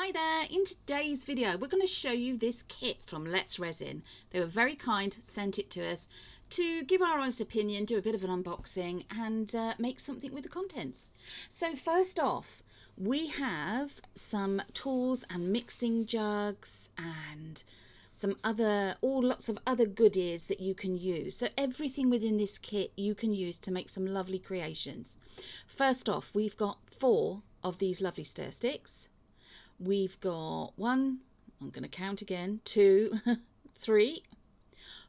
Hi there, in today's video we're going to show you this kit from Let's Resin. They were very kind, sent it to us to give our honest opinion, do a bit of an unboxing and make something with the contents. So first off, we have some tools and mixing jugs and lots of other goodies that you can use. So everything within this kit you can use to make some lovely creations. First off, we've got 4 of these lovely stir sticks. We've got 1, I'm going to count again, 2, 3,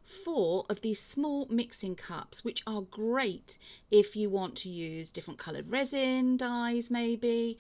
4 of these small mixing cups, which are great if you want to use different coloured resin dyes maybe.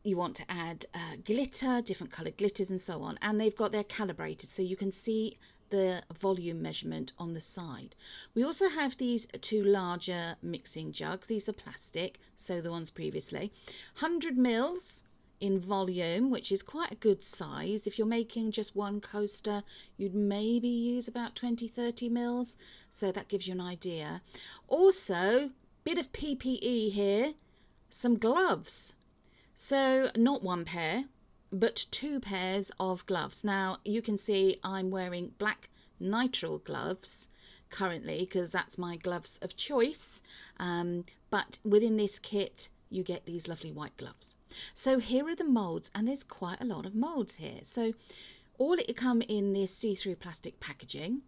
You want to add glitter, different coloured glitters and so on. And they've got their calibrated so you can see the volume measurement on the side. We also have these 2 larger mixing jugs. These are plastic, so the ones previously. 100 mils in volume, which is quite a good size. If you're making just one coaster, you'd maybe use about 20-30 mils. So that gives you an idea. Also, bit of PPE here, some gloves. So not 1 pair, but 2 pairs of gloves. Now you can see I'm wearing black nitrile gloves currently because that's my gloves of choice, but within this kit you get these lovely white gloves. So here are the molds, and there's quite a lot of molds here. So all it come in this see-through plastic packaging.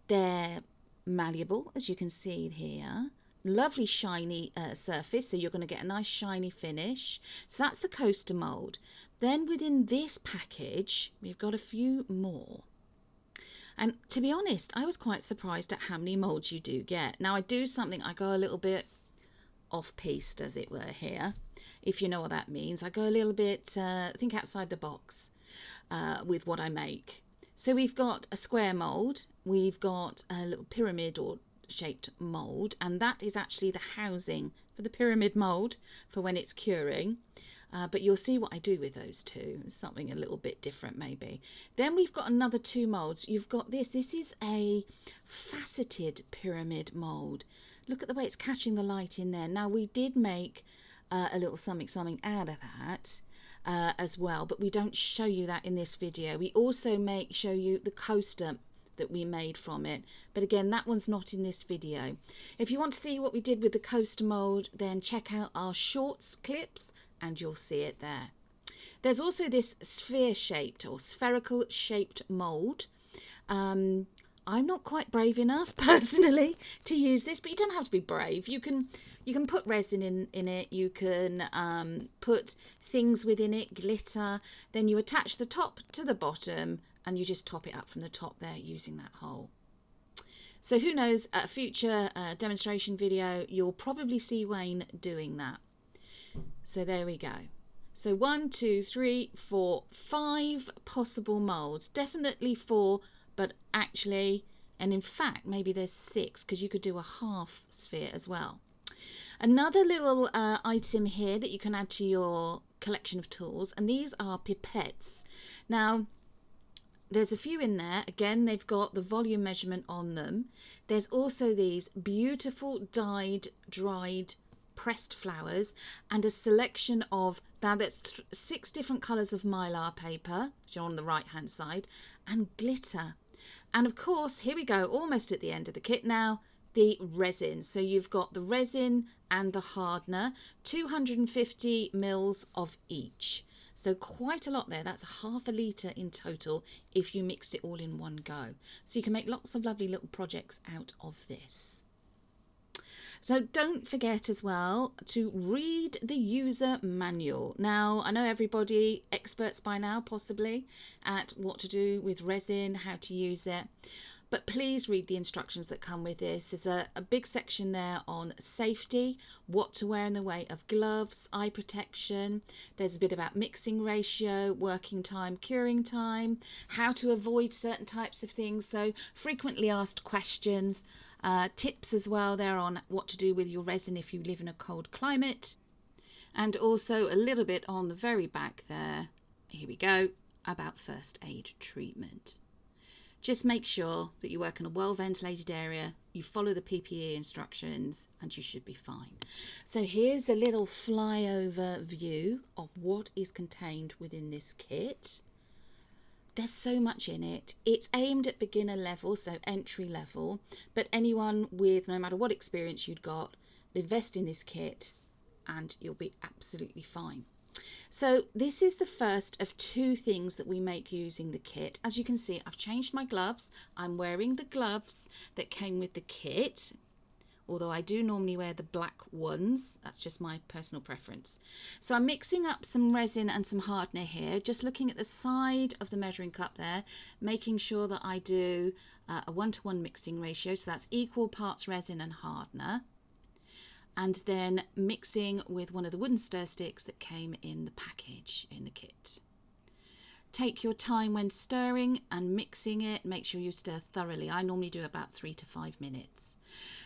They're malleable, as you can see here. Lovely shiny surface, so you're going to get a nice shiny finish. So that's the coaster mold. Then within this package we've got a few more, and to be honest I was quite surprised at how many molds you do get. Now I go a little bit off piste, as it were, here, if you know what that means. I go a little bit think outside the box with what I make. So we've got a square mold, we've got a little pyramid or shaped mold, and that is actually the housing for the pyramid mold for when it's curing. But you'll see what I do with those 2. It's something a little bit different maybe. Then we've got another 2 molds. You've got this is a faceted pyramid mold. Look at the way it's catching the light in there. Now we did make a little something out of that as well, but we don't show you that in this video. We also show you the coaster that we made from it, but again that one's not in this video. If you want to see what we did with the coaster mold, then check out our shorts clips and you'll see it there. There's also this sphere shaped or spherical shaped mold. I'm not quite brave enough personally to use this, but you don't have to be brave. You can put resin in it, you can put things within it, glitter, then you attach the top to the bottom and you just top it up from the top there using that hole. So who knows, at a future demonstration video you'll probably see Wayne doing that. So there we go. So 1, 2, 3, 4, 5 possible molds. Definitely 4, but actually, and in fact maybe there's 6 because you could do a half sphere as well. Another little item here that you can add to your collection of tools, and these are pipettes. Now there's a few in there. Again, they've got the volume measurement on them. There's also these beautiful dyed, dried, pressed flowers, and a selection of, now that's 6 different colours of mylar paper, which are on the right hand side, and glitter. And of course, here we go, almost at the end of the kit now, the resin. So you've got the resin and the hardener, 250 mils of each. So quite a lot there. That's half a litre in total if you mixed it all in one go. So you can make lots of lovely little projects out of this. So don't forget as well to read the user manual. Now, I know everybody, experts by now possibly, at what to do with resin, how to use it. But please read the instructions that come with this. There's a big section there on safety, what to wear in the way of gloves, eye protection. There's a bit about mixing ratio, working time, curing time, how to avoid certain types of things. So frequently asked questions. Tips as well there on what to do with your resin if you live in a cold climate, and also a little bit on the very back there, here we go, about first aid treatment. Just make sure that you work in a well ventilated area, you follow the PPE instructions, and you should be fine. So here's a little flyover view of what is contained within this kit. There's so much in it. It's aimed at beginner level, so entry level, but anyone with no matter what experience you'd got, invest in this kit and you'll be absolutely fine. So this is the first of 2 things that we make using the kit. As you can see, I've changed my gloves. I'm wearing the gloves that came with the kit, although I do normally wear the black ones. That's just my personal preference. So I'm mixing up some resin and some hardener here, just looking at the side of the measuring cup there, making sure that I do a 1-to-1 mixing ratio, so that's equal parts resin and hardener. And then mixing with one of the wooden stir sticks that came in the package in the kit. Take your time when stirring and mixing it. Make sure you stir thoroughly. I normally do about 3 to 5 minutes.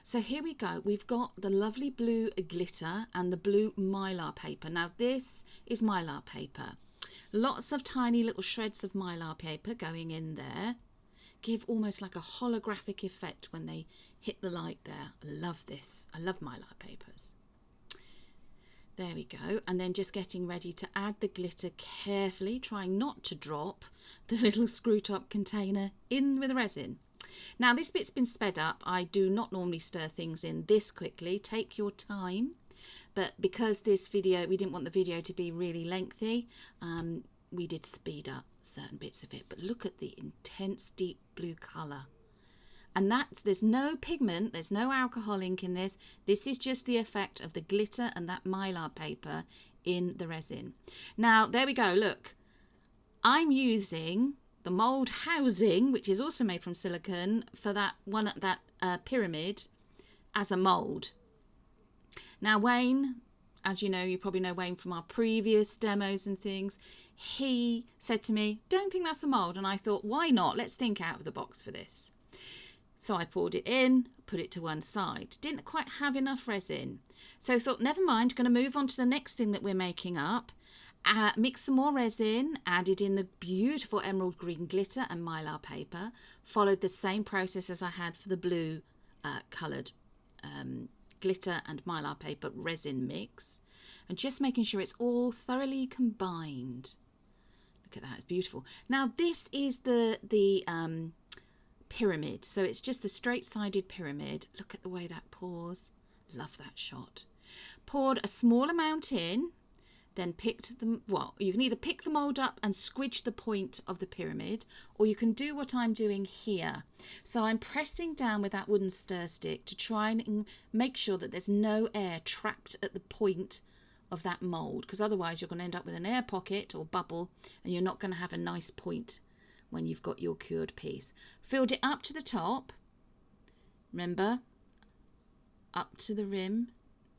So here we go. We've got the lovely blue glitter and the blue mylar paper. Now this is mylar paper. Lots of tiny little shreds of mylar paper going in there. Give almost like a holographic effect when they hit the light there. I love this. I love mylar papers. There we go. And then just getting ready to add the glitter carefully, trying not to drop the little screw top container in with the resin. Now this bit's been sped up. I do not normally stir things in this quickly. Take your time. But because this video, we didn't want the video to be really lengthy, we did speed up certain bits of it. But look at the intense deep blue colour. And there's no pigment, there's no alcohol ink in this. This is just the effect of the glitter and that mylar paper in the resin. Now, there we go, look. I'm using the mould housing, which is also made from silicone, for that one, that pyramid as a mould. Now, Wayne, as you know, you probably know Wayne from our previous demos and things, he said to me, don't think that's a mould. And I thought, why not? Let's think out of the box for this. So I poured it in, put it to one side. Didn't quite have enough resin. So thought, never mind, going to move on to the next thing that we're making up. Mix some more resin, added in the beautiful emerald green glitter and mylar paper. Followed the same process as I had for the blue coloured glitter and mylar paper resin mix. And just making sure it's all thoroughly combined. Look at that, it's beautiful. Now this is the pyramid, so it's just the straight-sided pyramid. Look at the way that pours. Love that shot. Poured a small amount in, then picked the, well, you can either pick the mould up and squidge the point of the pyramid, or you can do what I'm doing here. So I'm pressing down with that wooden stir stick to try and make sure that there's no air trapped at the point of that mould, because otherwise you're going to end up with an air pocket or bubble and you're not going to have a nice point when you've got your cured piece. Filled it up to the top. Remember, up to the rim.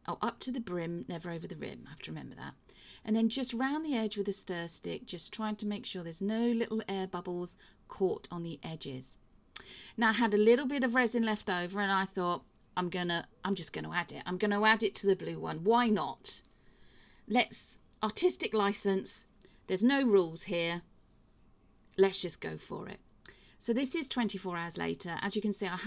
Oh, up to the brim, never over the rim. I have to remember that. And then just round the edge with a stir stick, just trying to make sure there's no little air bubbles caught on the edges. Now I had a little bit of resin left over and I thought, I'm just going to add it. I'm going to add it to the blue one. Why not? Let's, artistic license. There's no rules here. Let's just go for it. So this is 24 hours later. As you can see, I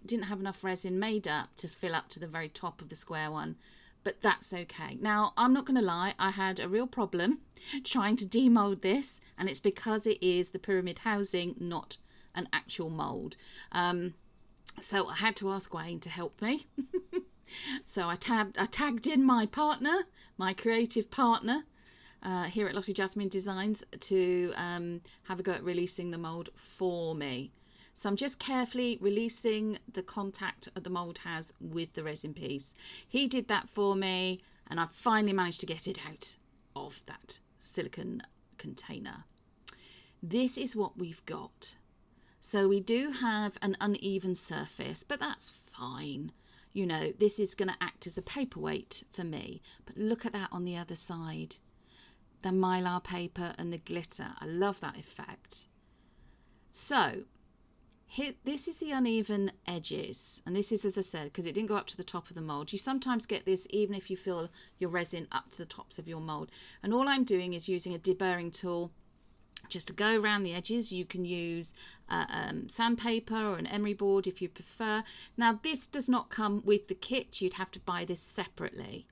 didn't have enough resin made up to fill up to the very top of the square one, but that's okay. Now, I'm not going to lie, I had a real problem trying to demold this, and it's because it is the pyramid housing, not an actual mold. So I had to ask Wayne to help me. So I tagged in my partner, my creative partner, here at lottiejasminedesigns to have a go at releasing the mould for me. So I'm just carefully releasing the contact that the mould has with the resin piece. He did that for me and I've finally managed to get it out of that silicone container. This is what we've got. So we do have an uneven surface, but that's fine. You know, this is going to act as a paperweight for me. But look at that on the other side. The mylar paper and the glitter. I love that effect. So here, this is the uneven edges, and this is, as I said, because it didn't go up to the top of the mold. You sometimes get this even if you fill your resin up to the tops of your mold. And all I'm doing is using a deburring tool just to go around the edges. You can use sandpaper or an emery board if you prefer. Now this does not come with the kit, you'd have to buy this separately.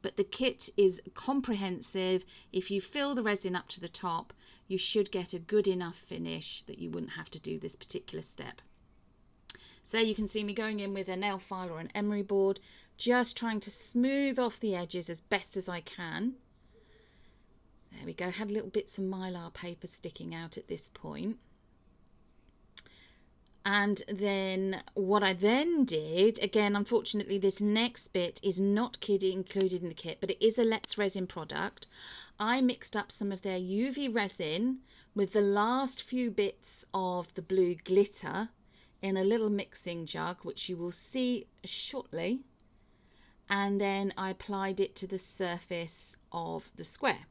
But the kit is comprehensive. If you fill the resin up to the top, you should get a good enough finish that you wouldn't have to do this particular step. So there you can see me going in with a nail file or an emery board, just trying to smooth off the edges as best as I can. There we go, had little bits of mylar paper sticking out at this point. And then what I then did, again, unfortunately, this next bit is not included in the kit, but it is a Let's Resin product. I mixed up some of their UV resin with the last few bits of the blue glitter in a little mixing jug, which you will see shortly. And then I applied it to the surface of the square.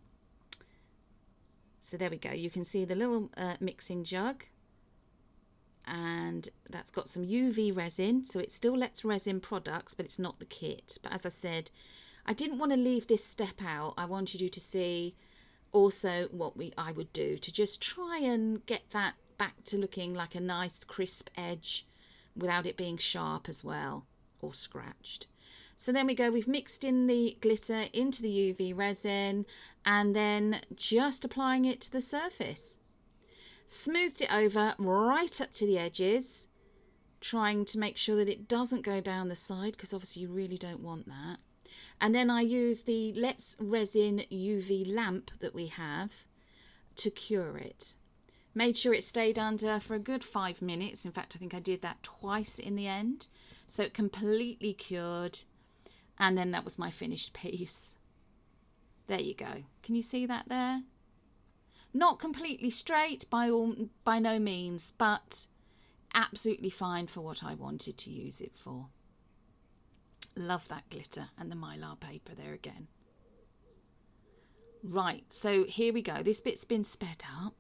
So there we go. You can see the little mixing jug. And that's got some UV resin, so it still Let's Resin products, but it's not the kit. But as I said, I didn't want to leave this step out. I wanted you to see also what I would do to just try and get that back to looking like a nice crisp edge without it being sharp as well or scratched. So then we go, we've mixed in the glitter into the UV resin and then just applying it to the surface. Smoothed it over right up to the edges, trying to make sure that it doesn't go down the side, because obviously you really don't want that. And then I use the Let's Resin UV lamp that we have to cure it. Made sure it stayed under for a good 5 minutes. In fact, I think I did that twice in the end. So it completely cured. And then that was my finished piece. There you go. Can you see that there? Not completely straight by no means, but absolutely fine for what I wanted to use it for. Love that glitter and the mylar paper there again. Right, so here we go. This bit's been sped up.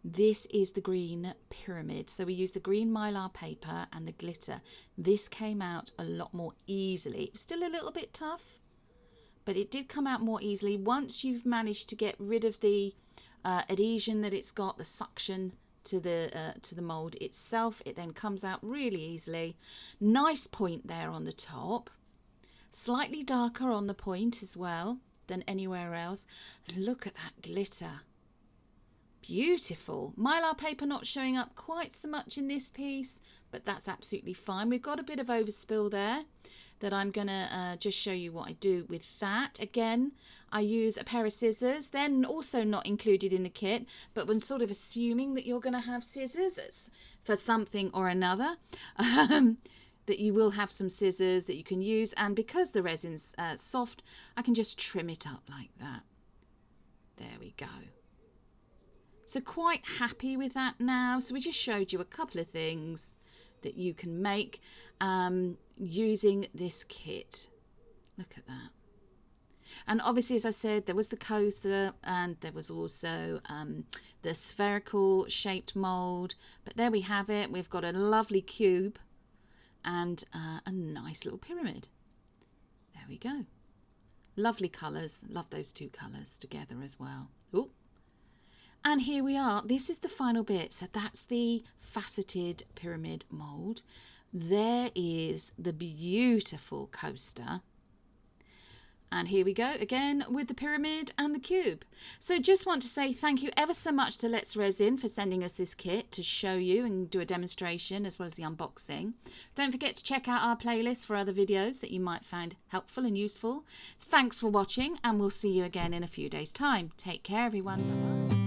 This is the green pyramid. So we used the green mylar paper and the glitter. This came out a lot more easily. It was still a little bit tough, but it did come out more easily once you've managed to get rid of the adhesion that it's got, the suction to the mold itself. It then comes out really easily. Nice point there on the top, slightly darker on the point as well than anywhere else. Look at that glitter, beautiful. Mylar paper not showing up quite so much in this piece, but that's absolutely fine. We've got a bit of overspill there that I'm gonna just show you what I do with that. Again, I use a pair of scissors, then also not included in the kit, but when sort of assuming that you're gonna have scissors for something or another, that you will have some scissors that you can use. And because the resin's soft, I can just trim it up like that. There we go. So quite happy with that now. So we just showed you a couple of things that you can make using this kit. Look at that. And obviously, as I said, there was the coaster and there was also the spherical shaped mold. But there we have it. We've got a lovely cube and a nice little pyramid. There we go. Lovely colours. Love those two colours together as well. Ooh. And here we are. This is the final bit. So that's the faceted pyramid mold. There is the beautiful coaster. And here we go again with the pyramid and the cube. So just want to say thank you ever so much to Let's Resin for sending us this kit to show you and do a demonstration as well as the unboxing. Don't forget to check out our playlist for other videos that you might find helpful and useful. Thanks for watching, and we'll see you again in a few days' time. Take care, everyone. Bye-bye.